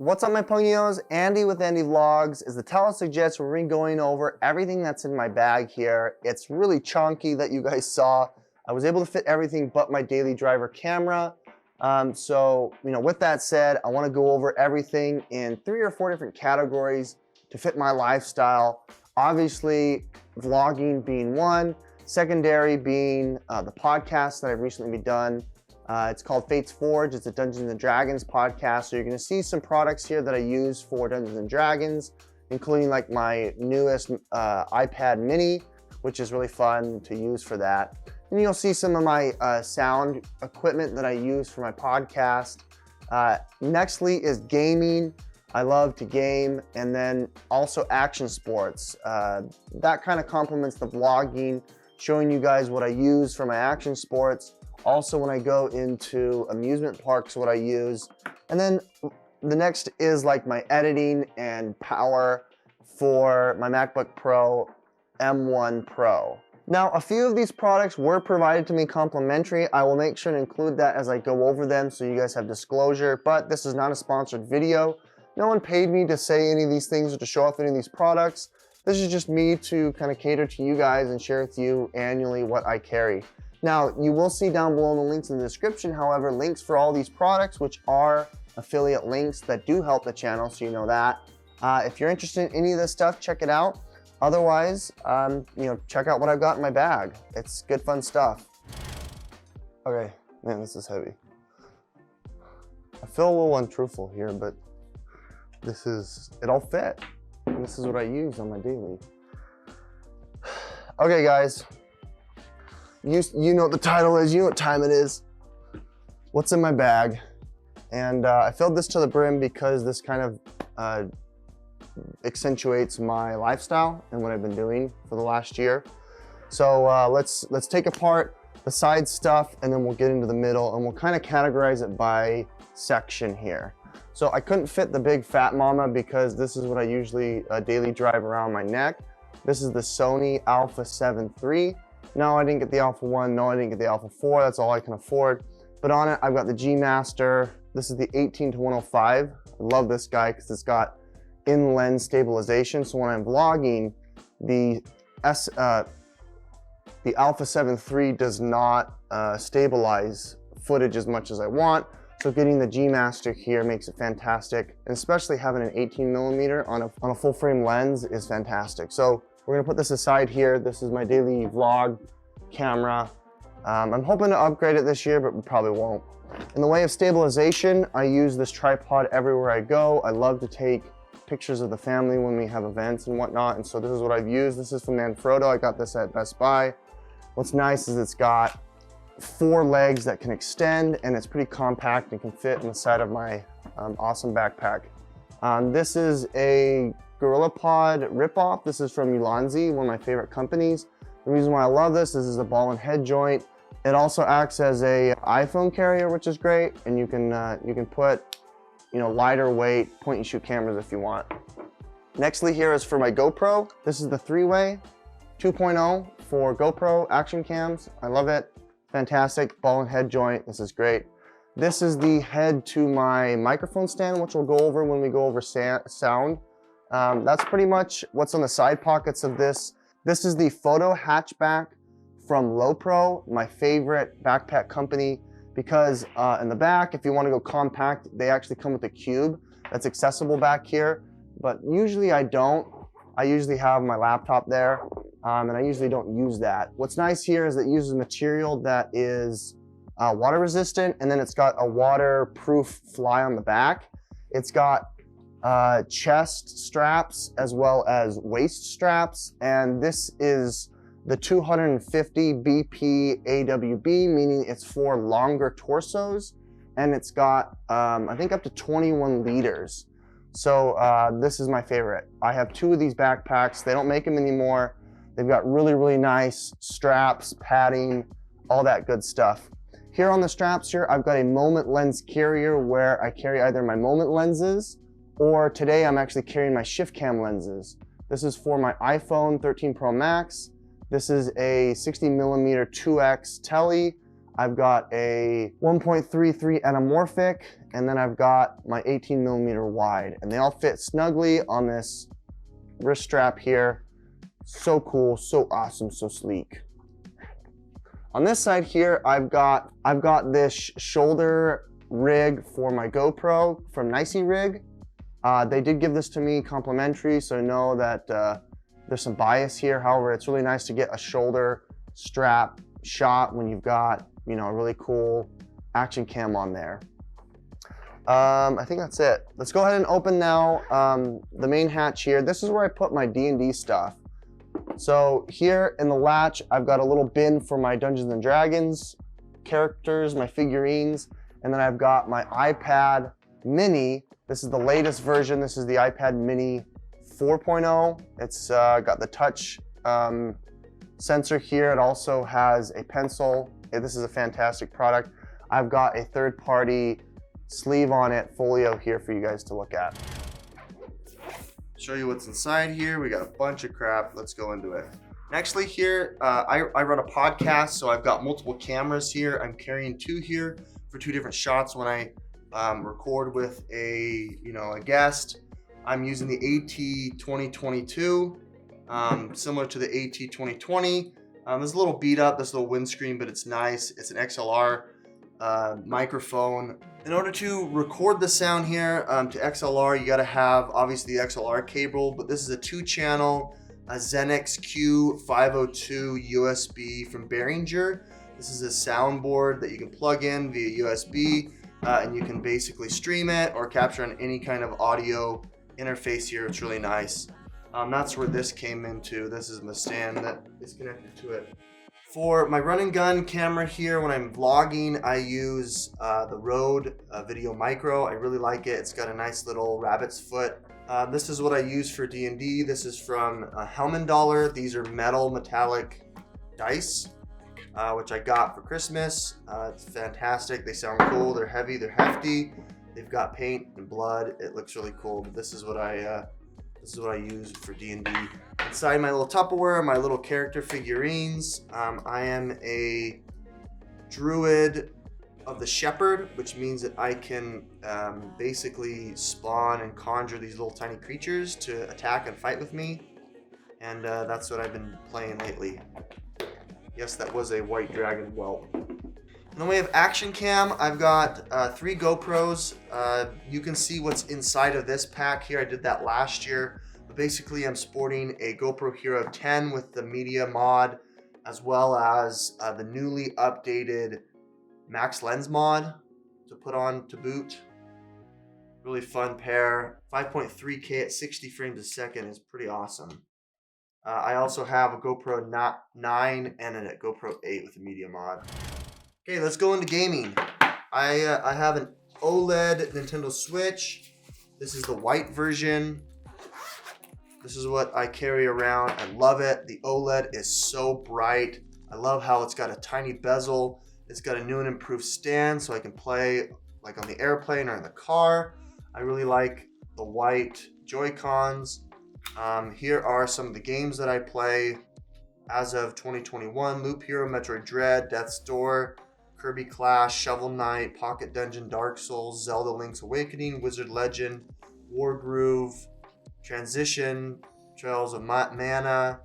What's up, my ponios? Andy with Andy Vlogs is the telesuggestion where we're going over everything that's in my bag here. It's really chunky that you guys saw. I was able to fit everything but my daily driver camera. So, with that said, I want to go over everything in 3 or 4 different categories to fit my lifestyle. Obviously, vlogging being one, secondary being the podcast that I've recently done. It's called Fate's Forge. It's a Dungeons and Dragons podcast. So you're going to see some products here that I use for Dungeons and Dragons, including like my newest iPad mini, which is really fun to use for that. And you'll see some of my sound equipment that I use for my podcast. Nextly is gaming. I love to game, and then also action sports. That kind of complements the vlogging, showing you guys what I use for my action sports. Also, when I go into amusement parks, what I use. And then the next is like my editing and power for my MacBook Pro M1 Pro. Now, a few of these products were provided to me complimentary. I will make sure to include that as I go over them so you guys have disclosure, but this is not a sponsored video. No one paid me to say any of these things or to show off any of these products. This is just me to kind of cater to you guys and share with you annually what I carry. Now, you will see down below in the links in the description, however, links for all these products, which are affiliate links that do help the channel, so you know that. If you're interested in any of this stuff, check it out. Otherwise, check out what I've got in my bag. It's good, fun stuff. Okay, man, this is heavy. I feel a little untruthful here, but it'll fit. And this is what I use on my daily. Okay, guys. You know what the title is, you know what time it is. What's in my bag? And I filled this to the brim because this kind of accentuates my lifestyle and what I've been doing for the last year. So let's take apart the side stuff and then we'll get into the middle and we'll kind of categorize it by section here. So I couldn't fit the big fat mama because this is what I usually daily drive around my neck. This is the Sony Alpha 7 III. No, I didn't get the Alpha 1. No, I didn't get the Alpha 4. That's all I can afford. But on it, I've got the G Master. This is the 18-105. I love this guy because it's got in-lens stabilization. So when I'm vlogging, the Alpha 7 III does not stabilize footage as much as I want. So getting the G Master here makes it fantastic. And especially having an 18mm on a full frame lens is fantastic. So we're gonna put this aside here. This is my daily vlog camera. I'm hoping to upgrade it this year, but we probably won't. In the way of stabilization, I use this tripod everywhere I go. I love to take pictures of the family when we have events and whatnot. And so this is what I've used. This is from Manfrotto. I got this at Best Buy. What's nice is it's got 4 legs that can extend and it's pretty compact and can fit in the side of my awesome backpack. This is a GorillaPod ripoff. This is from Ulanzi, one of my favorite companies. The reason why I love this is it's a ball and head joint. It also acts as a iPhone carrier, which is great, and you can put lighter weight point and shoot cameras if you want. Nextly here is for my GoPro. This is the 3-way 2.0 for GoPro action cams. I love it. Fantastic ball and head joint. This is great. This is the head to my microphone stand, which we'll go over when we go over sound. That's pretty much what's on the side pockets of this. This is the Photo Hatchback from Lowepro, my favorite backpack company, because in the back, if you want to go compact, they actually come with a cube that's accessible back here, but usually I don't. I usually have my laptop there, and I usually don't use that. What's nice here is it uses material that is water resistant, and then it's got a waterproof fly on the back. It's got chest straps as well as waist straps, and this is the 250 BP AWB, meaning it's for longer torsos, and it's got I think up to 21 liters. So this is my favorite. I have 2 of these backpacks. They don't make them anymore. They've got really nice straps, padding, all that good stuff. Here on the straps here, I've got a Moment lens carrier where I carry either my Moment lenses, or today I'm actually carrying my Shiftcam lenses. This is for my iPhone 13 Pro Max. This is a 60mm 2x tele. I've got a 1.33 Anamorphic, and then I've got my 18mm wide, and they all fit snugly on this wrist strap here. So cool, so awesome, so sleek. On this side here, I've got this shoulder rig for my GoPro from Nicey Rig. They did give this to me complimentary, so I know that there's some bias here. However, it's really nice to get a shoulder strap shot when you've got, you know, a really cool action cam on there. I think that's it. Let's go ahead and open now the main hatch here. This is where I put my D&D stuff. So here in the latch, I've got a little bin for my Dungeons and Dragons characters, my figurines, and then I've got my iPad mini. This is the latest version. This is the iPad mini 4.0. It's got the touch sensor here. It also has a pencil. This is a fantastic product. I've got a third-party sleeve on it, Folio, here for you guys to look at. Show you what's inside here. We got a bunch of crap. Let's go into it. Nextly here, I run a podcast, so I've got multiple cameras here. I'm carrying two here for two different shots when I record with a guest. I'm using the AT2022, similar to the AT2020. It's a little beat up, this little windscreen, but it's nice. It's an XLR microphone. In order to record the sound here to XLR, you gotta have obviously the XLR cable, but this is a 2-channel Xenyx Q502 USB from Behringer. This is a soundboard that you can plug in via USB, and you can basically stream it or capture on any kind of audio interface here. It's really nice. That's where this came into. This is the stand that is connected to it. For my run and gun camera here, when I'm vlogging, I use the Rode Video Micro. I really like it. It's got a nice little rabbit's foot. This is what I use for D&D. This is from Helmendollar. These are metallic dice, which I got for Christmas. It's fantastic. They sound cool. They're heavy. They're hefty. They've got paint and blood. It looks really cool. But this is what I use for D&D. Inside my little Tupperware, my little character figurines. I am a druid of the shepherd, which means that I can basically spawn and conjure these little tiny creatures to attack and fight with me. And that's what I've been playing lately. Yes, that was a white dragon whelp. In the way of action cam, I've got 3 GoPros. You can see what's inside of this pack here. I did that last year. But basically, I'm sporting a GoPro Hero 10 with the media mod, as well as the newly updated Max Lens mod to put on to boot. Really fun pair. 5.3K at 60 frames a second is pretty awesome. I also have a GoPro 9 and a GoPro 8 with a media mod. Okay, let's go into gaming. I have an OLED Nintendo Switch. This is the white version. This is what I carry around. I love it. The OLED is so bright. I love how it's got a tiny bezel. It's got a new and improved stand so I can play like on the airplane or in the car. I really like the white Joy-Cons. Here are some of the games that I play as of 2021. Loop Hero, Metroid Dread, Death's Door, Kirby Clash, Shovel Knight, Pocket Dungeon, Dark Souls, Zelda Link's Awakening, Wizard Legend, Wargroove, Transition, Trails of Mana,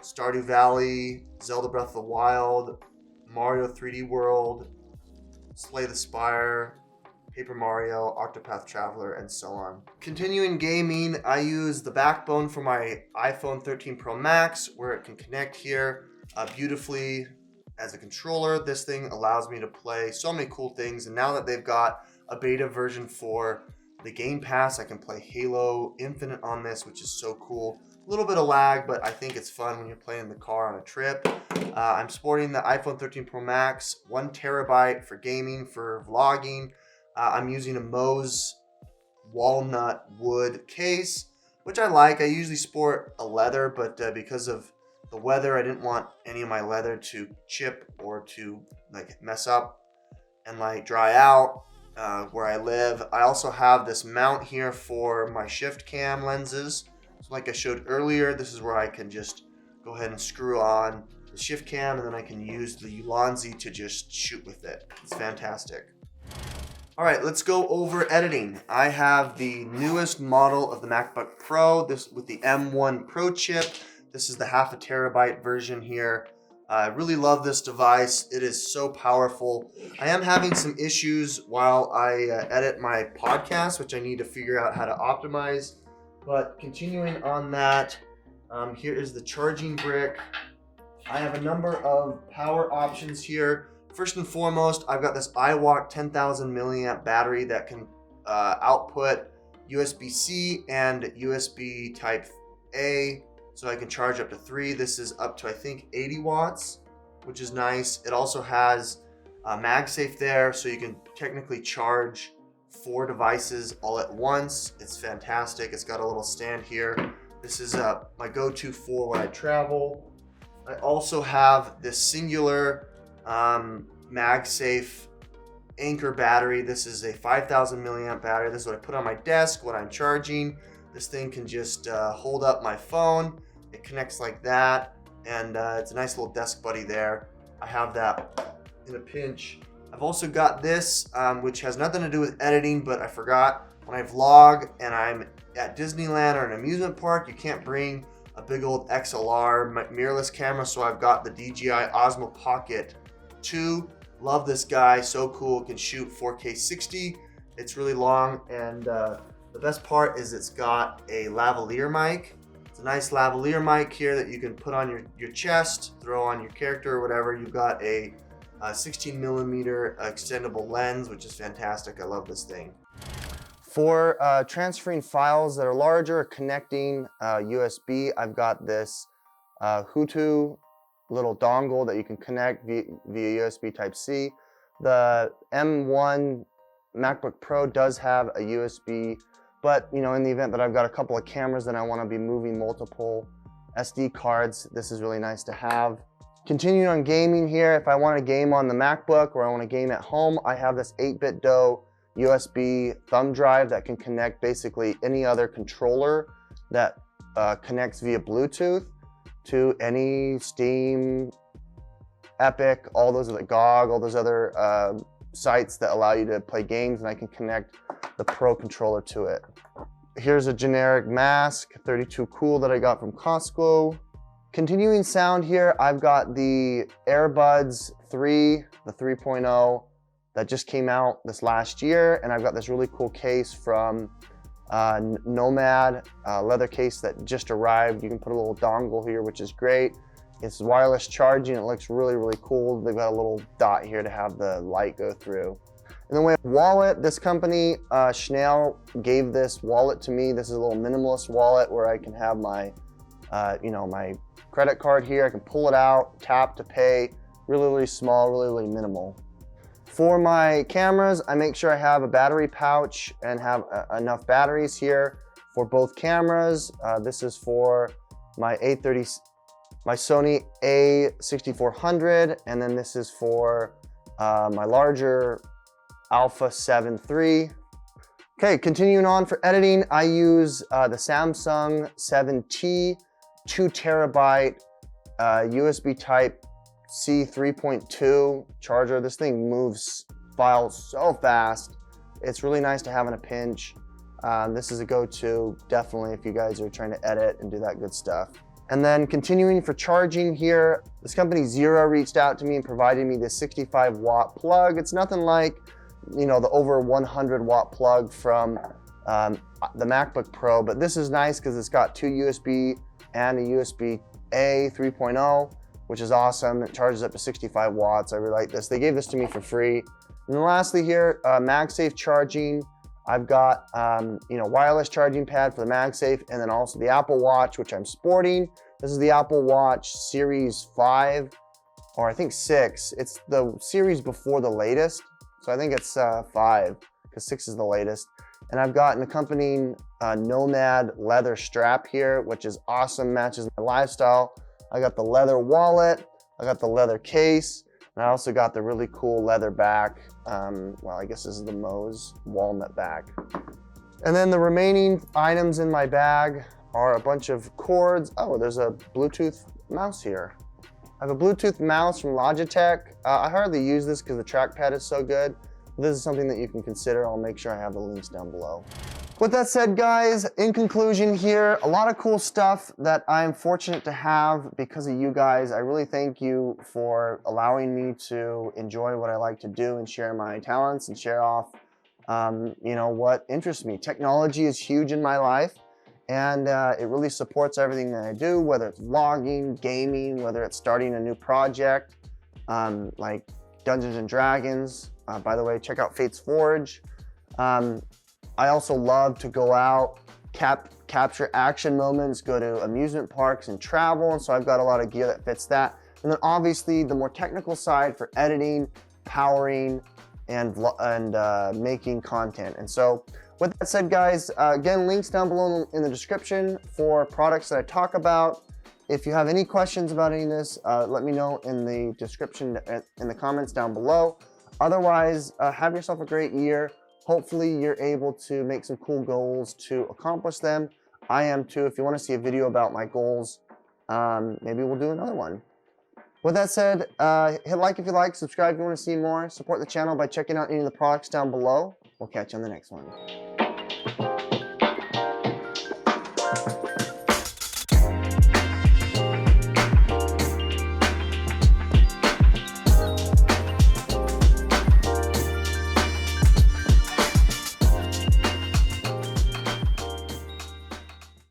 Stardew Valley, Zelda Breath of the Wild, Mario 3D World, Slay the Spire, Paper Mario, Octopath Traveler, and so on. Continuing gaming, I use the backbone for my iPhone 13 Pro Max, where it can connect here beautifully as a controller. This thing allows me to play so many cool things, and now that they've got a beta version for the Game Pass, I can play Halo Infinite on this, which is so cool. A little bit of lag, but I think it's fun when you're playing in the car on a trip. I'm sporting the iPhone 13 Pro Max, 1 terabyte for gaming, for vlogging. I'm using a Mous Walnut wood case, which I like. I usually sport a leather, but because of the weather, I didn't want any of my leather to chip or to like mess up and like dry out where I live. I also have this mount here for my Shiftcam lenses. So like I showed earlier, this is where I can just go ahead and screw on the Shiftcam, and then I can use the Ulanzi to just shoot with it. It's fantastic. All right, let's go over editing. I have the newest model of the MacBook Pro, this with the M1 Pro chip. This is the 0.5 terabyte version here. I really love this device. It is so powerful. I am having some issues while I edit my podcast, which I need to figure out how to optimize. But continuing on that, here is the charging brick. I have a number of power options here. First and foremost, I've got this iWalk 10,000 milliamp battery that can output USB-C and USB Type A, so I can charge up to 3. This is up to, I think, 80 watts, which is nice. It also has MagSafe there, so you can technically charge 4 devices all at once. It's fantastic. It's got a little stand here. This is my go-to for when I travel. I also have this singular MagSafe Anker battery. This is a 5,000 milliamp battery. This is what I put on my desk when I'm charging. This thing can just hold up my phone. It connects like that, and it's a nice little desk buddy there. I have that in a pinch. I've also got this, which has nothing to do with editing, but I forgot. When I vlog and I'm at Disneyland or an amusement park, you can't bring a big old XLR mirrorless camera, so I've got the DJI Osmo Pocket 2. Love this guy, so cool. It can shoot 4K 60. It's really long, and the best part is it's got a lavalier mic. It's a nice lavalier mic here that you can put on your chest, throw on your character or whatever. You've got a 16 millimeter extendable lens, which is fantastic. I love this thing. For transferring files that are larger, connecting USB, I've got this Hutu little dongle that you can connect via USB Type-C. The M1 MacBook Pro does have a USB, but in the event that I've got a couple of cameras and I want to be moving multiple SD cards, this is really nice to have. Continuing on gaming here, if I want to game on the MacBook or I want to game at home, I have this 8BitDo USB thumb drive that can connect basically any other controller that connects via Bluetooth to any Steam, Epic, all those other GOG, all those other sites that allow you to play games, and I can connect the Pro controller to it. Here's a generic mask, 32 Cool, that I got from Costco. Continuing sound here, I've got the AirBuds 3, the 3.0, that just came out this last year, and I've got this really cool case from Nomad, leather case that just arrived. You can put a little dongle here, which is great. It's wireless charging. It looks really, really cool. They've got a little dot here to have the light go through. And then we have wallet. This company, Schnell, gave this wallet to me. This is a little minimalist wallet where I can have my, my credit card here. I can pull it out, tap to pay. Really, really small, really, really minimal. For my cameras, I make sure I have a battery pouch and have enough batteries here for both cameras. This is for my my Sony A6400, and then this is for my larger Alpha 7 III. Okay, continuing on for editing, I use the Samsung 7T 2 terabyte USB Type C 3.2 charger. This thing moves files so fast. It's really nice to have in a pinch. This is a go-to, definitely, if you guys are trying to edit and do that good stuff. And then continuing for charging here, this company Zero reached out to me and provided me this 65 watt plug. It's nothing like, the over 100 watt plug from the MacBook Pro, but this is nice because it's got 2 USB and a USB-A 3.0. which is awesome. It charges up to 65 watts. I really like this. They gave this to me for free. And then lastly here, MagSafe charging. I've got, wireless charging pad for the MagSafe, and then also the Apple Watch, which I'm sporting. This is the Apple Watch Series 5, or I think 6. It's the series before the latest. So I think it's 5, because 6 is the latest. And I've got an accompanying Nomad leather strap here, which is awesome, matches my lifestyle. I got the leather wallet, I got the leather case, and I also got the really cool leather back. Well, I guess this is the Mous Walnut back. And then the remaining items in my bag are a bunch of cords. Oh, there's a Bluetooth mouse here. I have a Bluetooth mouse from Logitech. I hardly use this because the trackpad is so good. This is something that you can consider. I'll make sure I have the links down below. With that said, guys, in conclusion here, a lot of cool stuff that I'm fortunate to have because of you guys. I really thank you for allowing me to enjoy what I like to do and share my talents and share off, you know, what interests me. Technology is huge in my life, and it really supports everything that I do, whether it's vlogging, gaming, whether it's starting a new project, like Dungeons and Dragons. By the way, check out Fate's Forge. I also love to go out, capture action moments, go to amusement parks and travel, and so I've got a lot of gear that fits that. And then obviously the more technical side for editing, powering, and making content. And so with that said, guys, again, links down below in the description for products that I talk about. If you have any questions about any of this, let me know in the description, in the comments down below. Otherwise, have yourself a great year. Hopefully you're able to make some cool goals to accomplish them. I am too. If you want to see a video about my goals, maybe we'll do another one. With that said, hit like if you like, subscribe if you want to see more, support the channel by checking out any of the products down below. We'll catch you on the next one.